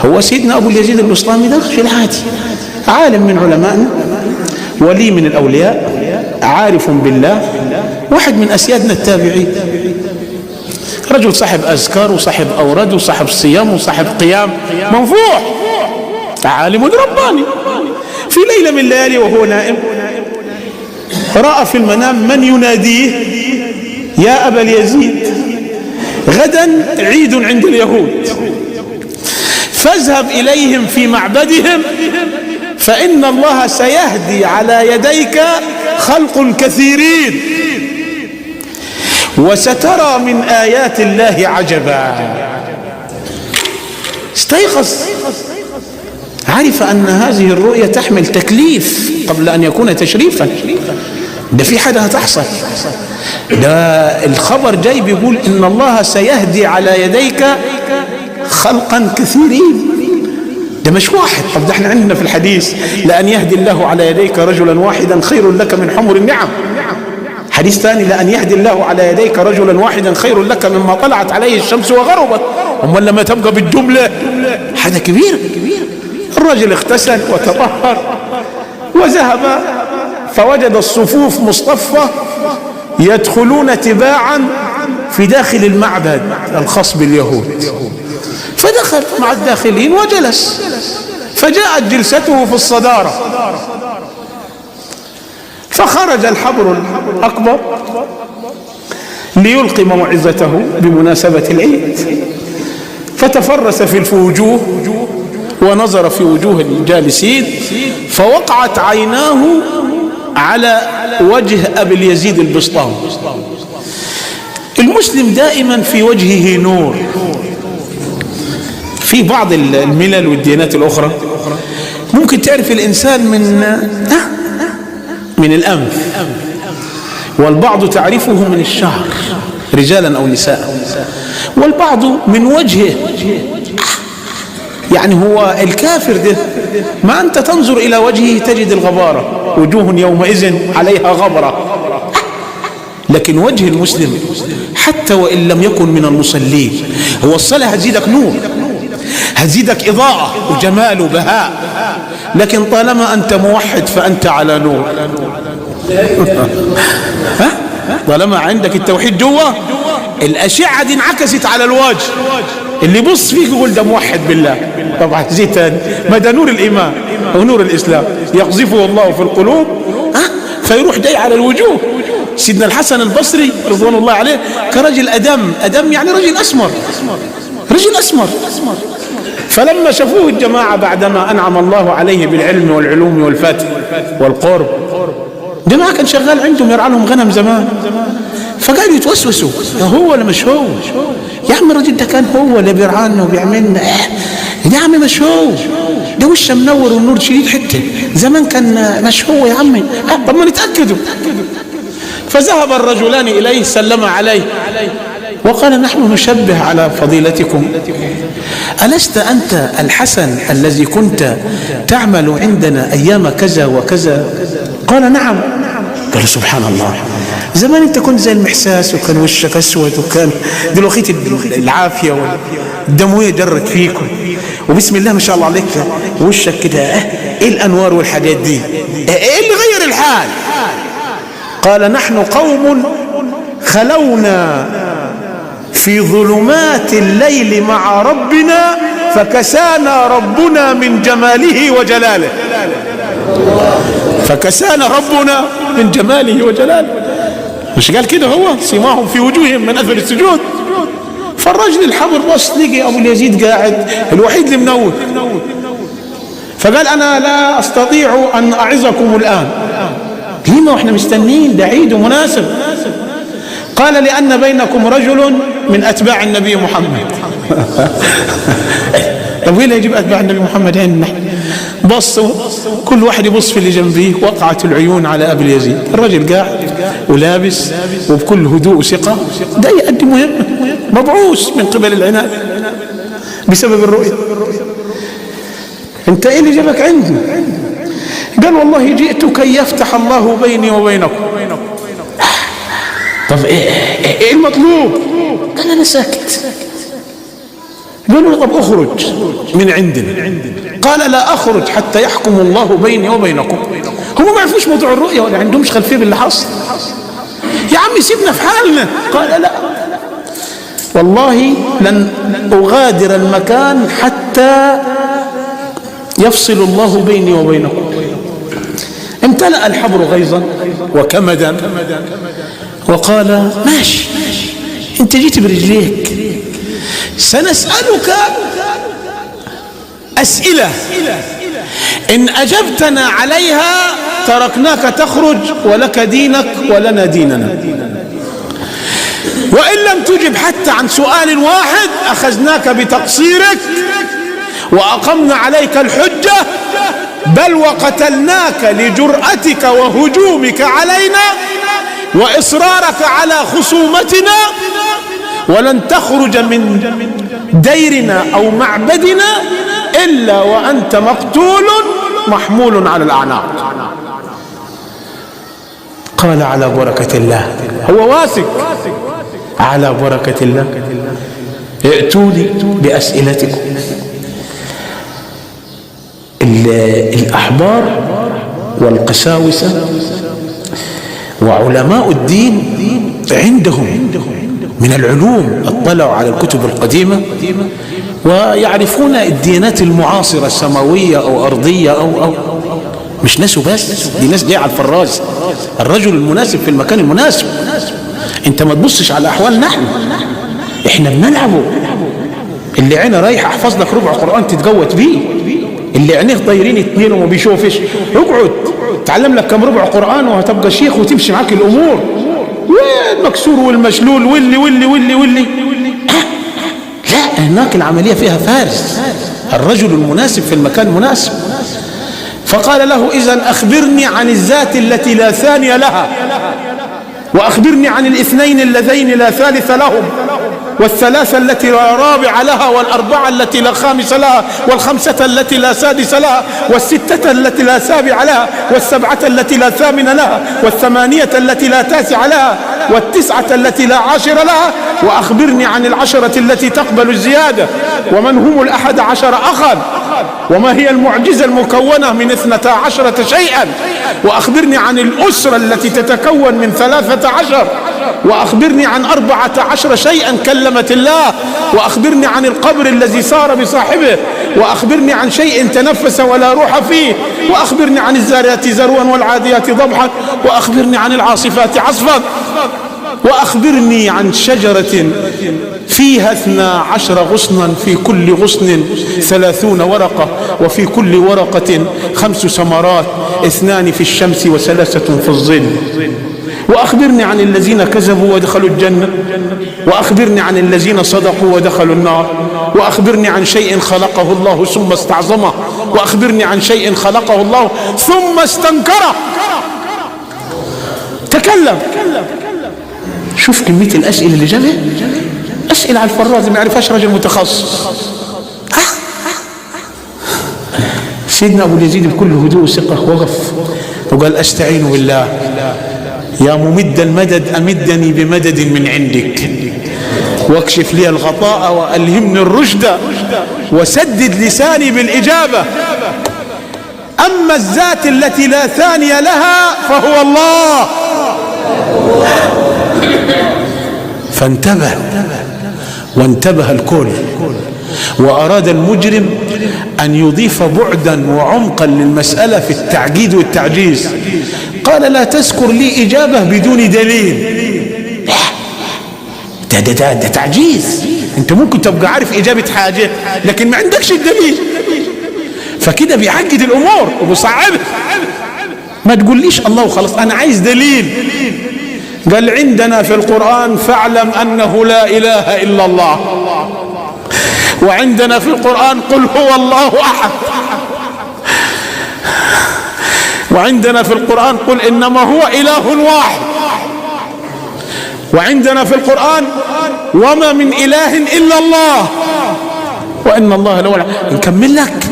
هو سيدنا أبو اليزيد البسطامي ده في العادي عالم من علمائنا، ولي من الأولياء، عارف بالله، واحد من أسيادنا التابعين، رجل صاحب أذكار وصاحب أوراد وصاحب صيام وصاحب قيام، منفوح، عالم رباني. في ليلة من الليالي وهو نائم رأى في المنام من يناديه: يا أبا اليزيد، غدا عيد عند اليهود، فاذهب إليهم في معبدهم فإن الله سيهدي على يديك خلق كثيرين وسترى من آيات الله عجبا. استيقظ، عرف أن هذه الرؤيا تحمل تكليف قبل أن يكون تشريفا. ده في حاجة هتحصل، ده الخبر جاي بيقول إن الله سيهدي على يديك خلقا كثيرين. ده مش واحد، طب ده احنا عندنا في الحديث: لأن يهدي الله على يديك رجلا واحدا خير لك من حمر النعم. حديث ثاني: لأن يهدي الله على يديك رجلا واحدا خير لك مما طلعت عليه الشمس وغربت. أما لما تبقى بالجملة حاجة كبيرة. الرجل اغتسل وتطهر وذهب فوجد الصفوف مصطفى يدخلون تباعا في داخل المعبد الخاص باليهود، فدخل مع الداخلين وجلس، فجاءت جلسته في الصدارة، فخرج الحبر الأكبر ليلقي موعظته بمناسبة العيد، فتفرس في الوجوه ونظر في وجوه الجالسين، فوقعت عيناه على وجه أبي اليزيد البسطامي. المسلم دائما في وجهه نور. في بعض الملل والديانات الأخرى ممكن تعرف الإنسان من الأنف، والبعض تعرفه من الشعر رجالا أو نساء، والبعض من وجهه. يعني هو الكافر ده ما أنت تنظر إلى وجهه تجد الغبارة، وجوه يومئذ عليها غبرة، لكن وجه المسلم حتى وإن لم يكن من المصلين، هو الصلاة هتزيدك نور، هتزيدك إضاءة وجمال وبهاء، لكن طالما أنت موحد فأنت على نور. طالما عندك التوحيد جوا، الأشعة دي انعكست على الوجه، اللي يبص فيك يقول ده موحد بالله. طبعا زي تاني، ما ده نور الإيمان ونور الإسلام يقذفه الله في القلوب فيروح جاي على الوجوه. سيدنا الحسن البصري رضوان الله عليه كرجل أدم يعني رجل أسمر، رجل أسمر. فلما شافوه الجماعة بعدما أنعم الله عليه بالعلم والعلوم والفتح والقرب، جماعة كان شغال عندهم يرعى لهم غنم زمان، فقالوا يتوسوسوا: هو ولا مش هو؟ يا عم الرجل ده كان هو اللي بيرعانا وبيعملنا. يا عم مش هو، ده وشه منور والنور شديد حته زمان كان مش هو يا عمي. طب ما نتأكدوا. فذهب الرجلان إليه سلم عليه وقال: نحن نشبه على فضيلتكم، ألست أنت الحسن الذي كنت تعمل عندنا أيام كذا وكذا؟ قال: نعم. قال: سبحان الله، زمان انت كنت زي المحساس وكان وشك اسود وكان دلوقتي العافيه والدمويه جرت فيكم، وبسم الله ما شاء الله عليك وشك كده ايه الانوار والحاجات دي، ايه اللي غير الحال؟ قال: نحن قوم خلونا في ظلمات الليل مع ربنا فكسانا ربنا من جماله وجلاله. فكسانا ربنا من جماله وجلاله، مش قال كده هو؟ سيماهم في وجوههم من اثر السجود. فالرجل الحبر بص لقي ابو اليزيد قاعد الوحيد اللي منور، فقال: انا لا استطيع ان اعظكم الان. لما واحنا مستنين؟ ده عيد ومناسب. قال: لان بينكم رجل من اتباع النبي محمد. طب وين يجيب اتباع النبي محمد عندنا؟ بصوا كل واحد يبص في اللي جنبيه، وقعت العيون على ابي اليزيد. الرجل قاعد ولابس وبكل هدوء وثقه، ده يؤدي مهمه، مبعوث من قبل العناية بسبب الرؤيه. انت ايه اللي جابك عندي؟ قال: والله جئت كي يفتح الله بيني وبينكم. طب ايه المطلوب؟ قال: انا ساكت. قالوا له طب اخرج من عندنا. قال لا اخرج حتى يحكم الله بيني وبينكم. هم ما يعرفوش موضوع الرؤية ولا عندهمش خلفية باللي حصل. يا عمي سيبنا في حالنا. قال لا والله لن أغادر المكان حتى يفصل الله بيني وبينكم. امتلأ الحبر غيظا وكمدا وقال ماشي انت جيت برجليك، سنسألك أسئلة إن أجبتنا عليها تركناك تخرج ولك دينك ولنا ديننا، وإن لم تجب حتى عن سؤال واحد أخذناك بتقصيرك وأقمنا عليك الحجة، بل وقتلناك لجرأتك وهجومك علينا وإصرارك على خصومتنا، ولن تخرج من ديرنا أو معبدنا إلا وأنت مقتول محمول على الأعناق. قال على بركة الله، هو واثق على بركة الله، ائتوني بأسئلتكم. الأحبار والقساوسة وعلماء الدين عندهم من العلوم، اطلعوا على الكتب القديمة ويعرفون الديانات المعاصرة السماوية أو أرضية أو مش ناس بس، دي ناس جاية على الفراز. الرجل المناسب في المكان المناسب. انت ما تبصش على أحوالنا، احنا بنلعبه. اللي عينه رايح احفظ لك ربع قرآن تتجوت بيه، اللي عينيه طايرين اتنين وما بيشوفش اقعد تعلم لك كم ربع قرآن وهتبقى شيخ وتمشي معاك الأمور. والمكسور والمشلول واللي لا، هناك العملية فيها فارس. الرجل المناسب في المكان المناسب. فقال له إذن أخبرني عن الذات التي لا ثاني لها، وأخبرني عن الاثنين اللذين لا ثالث لهم، والثلاثة التي لا رابع لها، والأربعة التي لا خامس لها، والخمسة التي لا سادس لها، والستة التي لا سابع لها، والسبعة التي لا ثامن لها، والثمانية التي لا تاسع لها، والتسعة التي لا عاشر لها. وأخبرني عن العشرة التي تقبل الزيادة، ومن هم 11 أخا، وما هي المعجزة المكونة من 12 شيئا. وأخبرني عن الأسرة التي تتكون من 13. وأخبرني عن 14 شيئا كلمت الله. وأخبرني عن القبر الذي سار بصاحبه. وأخبرني عن شيء تنفس ولا روح فيه. وأخبرني عن الزاريات ذروا والعاديات ضبحا. وأخبرني عن العاصفات عصفا. وأخبرني عن شجرة فيها 12 غصنا، في كل غصن 30 ورقة، وفي كل ورقة 5 ثمرات، 2 في الشمس و3 في الظل. وأخبرني عن الذين كذبوا ودخلوا الجنة. وأخبرني عن الذين صدقوا ودخلوا النار. وأخبرني عن شيء خلقه الله ثم استعظمه. وأخبرني عن شيء خلقه الله ثم استنكره. تكلم. شوف كمية الأسئلة اللي جابها، أسئلة على الفراز ما يعرفهاش رجل متخصص. سيدنا أبو اليزيد بكل هدوء وثقة وقف وقال أستعين بالله يا ممد المدد، أمدني بمدد من عندك، واكشف لي الغطاء وألهمني الرشد، وسدد لساني بالإجابة. أما الذات التي لا ثاني لها فهو الله. فانتبه وانتبه الكل. وأراد المجرم أن يضيف بعدا وعمقا للمسألة في التعقيد والتعجيز. قال لا تذكر لي إجابة بدون دليل. ده تعجيز. أنت ممكن تبقى عارف إجابة حاجة لكن ما عندكش الدليل، فكده بيعقد الأمور وبيصعبها. ما تقوليش الله وخلاص، أنا عايز دليل. قال عندنا في القرآن فاعلم أنه لا إله إلا الله، وعندنا في القرآن قل هو الله أحد، وعندنا في القرآن قل إنما هو إله واحد، وعندنا في القرآن وما من إله إلا الله، وإن الله لو نكمل لك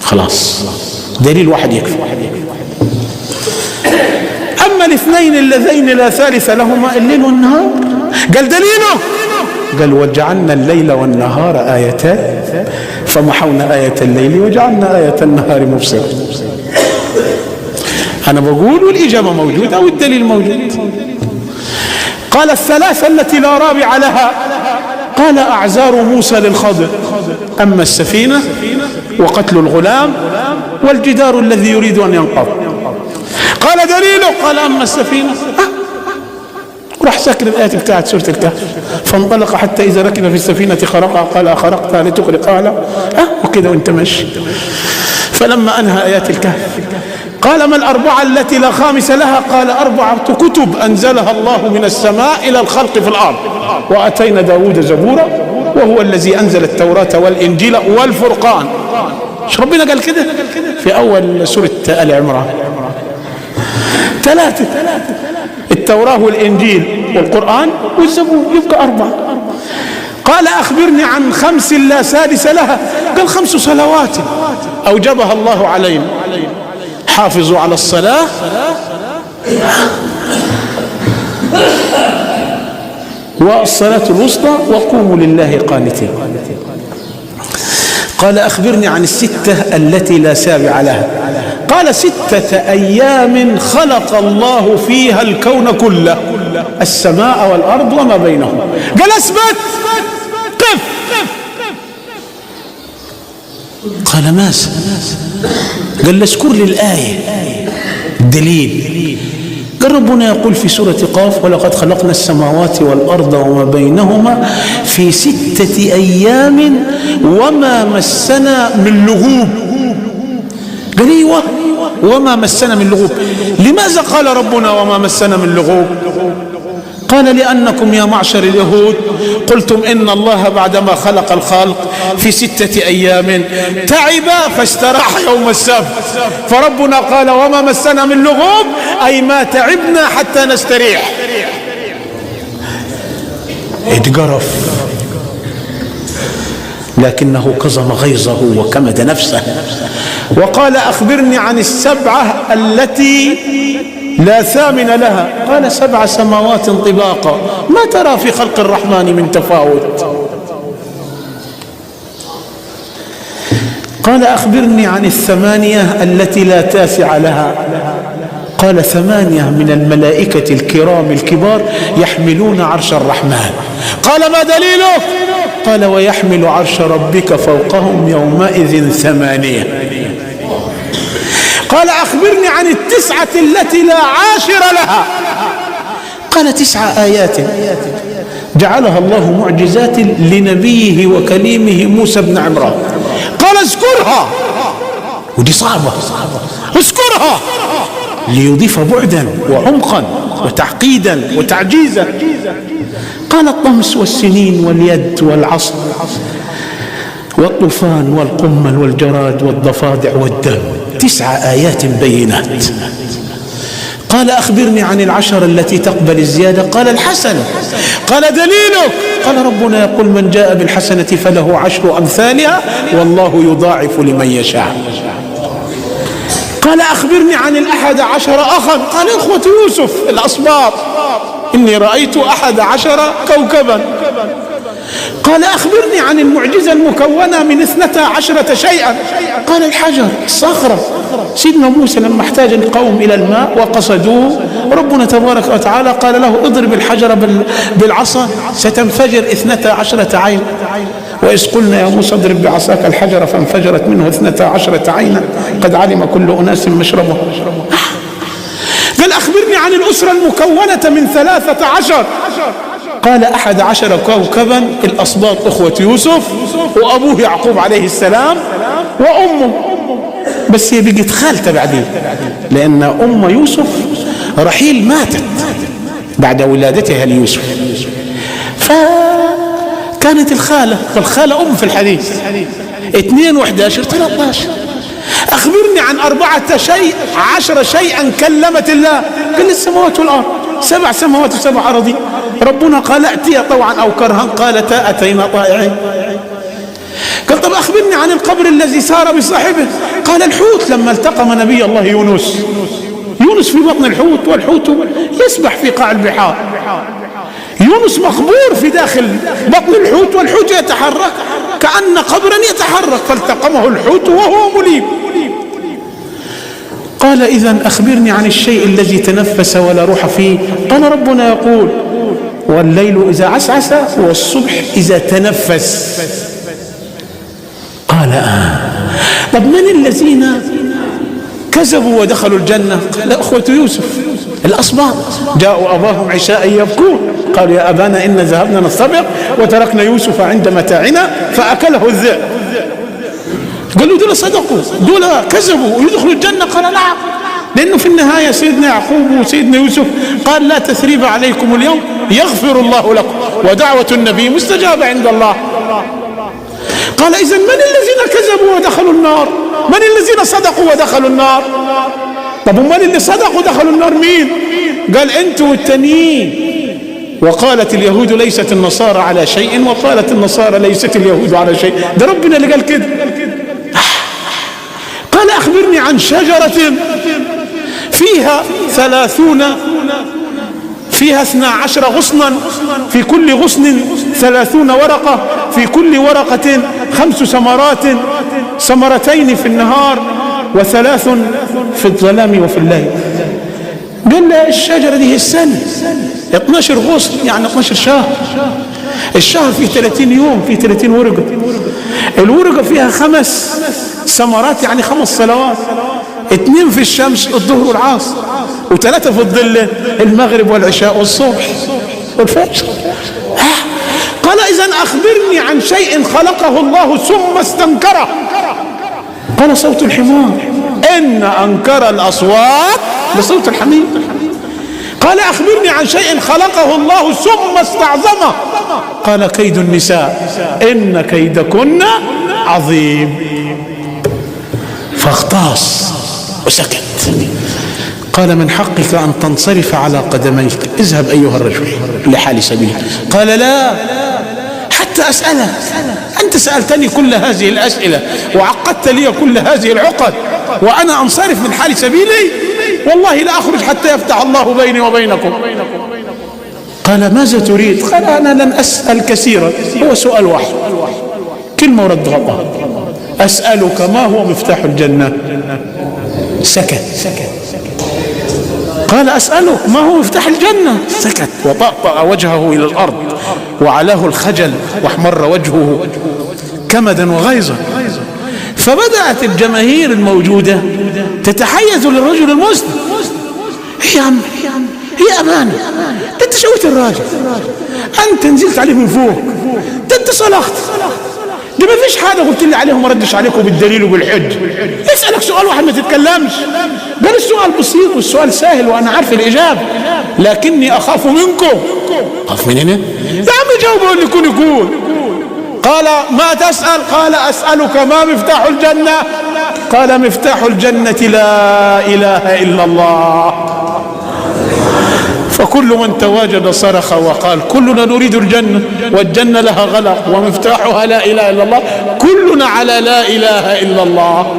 خلاص دليل واحد يكفي. أما الاثنين اللذين لا ثالث لهما الليل والنهار، قال دليله قال وجعلنا الليل والنهار آيتين فمحونا آية الليل وجعلنا آية النهار مبصرة. أنا بقول والإجابة موجودة والدليل موجود. قال الثلاثة التي لا رابع لها، قال أعذار موسى للخضر، أما السفينة وقتل الغلام والجدار الذي يريد أن ينقض. قال دليله، قال أما السفينة راح سكر الآية بتاعت سورة الكهف، فانطلق حتى إذا ركب في السفينة خرقها قال أخرقتها لتغرق أهلها، وكذا وانت ماشي. فلما أنهى آيات الكهف قال ما الأربعة التي لا خامس لها؟ قال 4 كتب أنزلها الله من السماء إلى الخلق في الأرض، وأتينا داود زبورا وهو الذي أنزل التوراة والإنجيل والفرقان. مش ربنا قال كده في أول سورة آل عمران؟ 3، التوراة والإنجيل والقرآن والزبور، يبقى 4. قال أخبرني عن 5 لا سادس لها، قال 5 صلوات أوجبها الله علينا، حافظوا على الصلاة والصلاة الوسطى وقوموا لله قانتين. قال أخبرني عن 6 التي لا سابع لها، قال 6 أيام خلق الله فيها الكون كله، السماء والأرض وما بينهما. قال أثبت، قف. قال ماذا؟ قال اذكر لي الآية الدليل. قال ربنا يقول في سورة قاف ولقد خلقنا السماوات والأرض وما بينهما في 6 أيام وما مسنا من لغوب. قال ايوه وما مسنا من لغوب. لماذا قال ربنا وما مسنا من لغوب؟ قال لأنكم يا معشر اليهود قلتم إن الله بعدما خلق الخلق في 6 أيام تعب فاستراح يوم السبت، فربنا قال وما مسنا من لغوب، أي ما تعبنا حتى نستريح. اتقرف لكنه كظم غيظه وكمد نفسه وقال أخبرني عن 7 التي لا ثامن لها، قال 7 سماوات طباقا ما ترى في خلق الرحمن من تفاوت. قال أخبرني عن 8 التي لا تاسع لها، قال 8 من الملائكة الكرام الكبار يحملون عرش الرحمن. قال ما دليلك؟ قال ويحمل عرش ربك فوقهم يومئذ 8. قال أخبرني عن 9 التي لا عاشر لها، قال 9 آيات جعلها الله معجزات لنبيه وكليمه موسى بن عمران. قال اذكرها، ودي صعبة، اذكرها ليضيف بعدا وعمقا وتعقيدا وتعجيزا. قال الطمس والسنين واليد والعصر والطوفان والقمل والجراد والضفادع والدم، 9 آيات بينات. قال أخبرني عن 10 التي تقبل الزيادة، قال الحسنة. قال دليلك؟ قال ربنا يقول من جاء بالحسنة فله 10 أمثالها والله يضاعف لمن يشاء. قال أخبرني عن 11 أخا، قال إخوة يوسف الأصباط، إني رأيت 11 كوكبا. قال أخبرني عن المعجزة المكونة من 12 شيئا، قال الحجر، الصخرة. سيدنا موسى لما احتاج القوم إلى الماء وقصدوه، ربنا تبارك وتعالى قال له اضرب الحجر بالعصا ستنفجر 12 عين. وإذ قلنا يا موسى اضرب بعصاك الحجر فانفجرت منه 12 عينا قد علم كل أناس مشربه. قال أخبرني عن الأسرة المكونة من 13، قال 11 كوكبا، الأصباط إخوة يوسف وأبوه يعقوب عليه السلام وأمه، بس هي بقت خالته بعدين لأن أم يوسف رحيل ماتت بعد ولادتها ليوسف، فكانت الخالة أم في الحديث. 2 و11 13. أخبرني عن 14 شيئا كلمت الله، قال السماوات والأرض، 7 سماوات و7 أراضين. ربنا قال ائتيا طوعا أو كرها، قالتا أتينا طائعين. قال طب أخبرني عن القبر الذي سار بصاحبه، قال الحوت لما التقم نبي الله يونس في بطن الحوت والحوت يسبح في قاع البحار. يونس مقبور في داخل بطن الحوت، والحوت يتحرك كأن قبرا يتحرك، فالتقمه الحوت وهو مليم. قال إذن أخبرني عن الشيء الذي تنفس ولا روح فيه. قال ربنا يقول والليل إذا عسعس والصبح إذا تنفس. قال طب من الذين كذبوا ودخلوا الجنة؟ قال أخوة يوسف الأصباط، جاءوا أباهم عشاء يبكون، قالوا يا أبانا إن ذهبنا نستبق وتركنا يوسف عند متاعنا فأكله الذئب. قالوا دول صدقوا، دول كذبوا ويدخلوا الجنة؟ قال نعم، لأنه في النهاية سيدنا يعقوب وسيدنا يوسف قال لا تثريب عليكم اليوم يغفر الله لكم ودعوة النبي مستجابة عند الله. قال إذن من الذين كذبوا ودخلوا النار؟ من الذين صدقوا ودخلوا النار؟ طب ومن اللي صدقوا ودخلوا النار مين؟ قال أنتوا والتانيين. وقالت اليهود ليست النصارى على شيء وقالت النصارى ليست اليهود على شيء. ده ربنا اللي قال كده. قال أخبرني عن شجرة فيها 12 غصنا، في كل غصن 30 ورقة، في كل ورقة 5 ثمرات، ثمرتين في النهار و3 في الظلام وفي الليل. قال له الشجرة دي هي السنة، 12 غصن يعني 12 شهر، الشهر فيه 30 يوم، فيه 30 ورقة، الورقة فيها 5 ثمرات يعني 5 صلوات، 2 في الشمس الظهر والعصر، و3 في الظل المغرب والعشاء والصبح والفجر. قال إذن أخبرني عن شيء خلقه الله ثم استنكره. قال صوت الحمار، إن أنكر الأصوات لصوت الحمير. قال أخبرني عن شيء خلقه الله ثم استعظمه. قال كيد النساء إن كيدكن عظيم. فاغتاظ وسكت. قال من حقك أن تنصرف على قدميك، اذهب أيها الرجل لحال سبيل. قال لا حتى أسألك، أنت سألتني كل هذه الأسئلة وعقدت لي كل هذه العقد وأنا أنصرف من حال سبيلي؟ والله لا أخرج حتى يفتح الله بيني وبينكم. قال ماذا تريد؟ قال أنا لن أسأل كثيرا، هو سؤال واحد، كلمة ورد غطاء، أسألك ما هو مفتاح الجنة؟ سكت. قال أسألك ما هو مفتاح الجنة؟ سكت وطأطأ وجهه إلى الأرض وعلاه الخجل واحمر وجهه كمدا وغيظا. فبدأت الجماهير الموجودة تتحيز للرجل المسلم. يا عم هي أمانة، أنت شويت الراجل، أنت نزلت عليه من فوق، أنت صلحت، ده ما فيش حاجة قلت لي عليه وما ردش عليكم بالدليل وبالحج. اسألك سؤال واحد ما تتكلمش. قال السؤال بسيط والسؤال سهل وأنا عارف الإجابة، لكني أخاف منكم. خاف من هنا؟ يا عم جاوبوا اللي يكون. قال ما تسأل؟ قال أسألك ما مفتاح الجنة؟ قال مفتاح الجنة لا إله إلا الله. فكل من تواجد صرخ وقال كلنا نريد الجنة والجنة لها غلق ومفتاحها لا إله إلا الله، كلنا على لا إله إلا الله.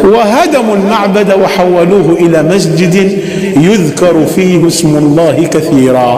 وهدموا المعبد وحولوه إلى مسجد يذكر فيه اسم الله كثيرا.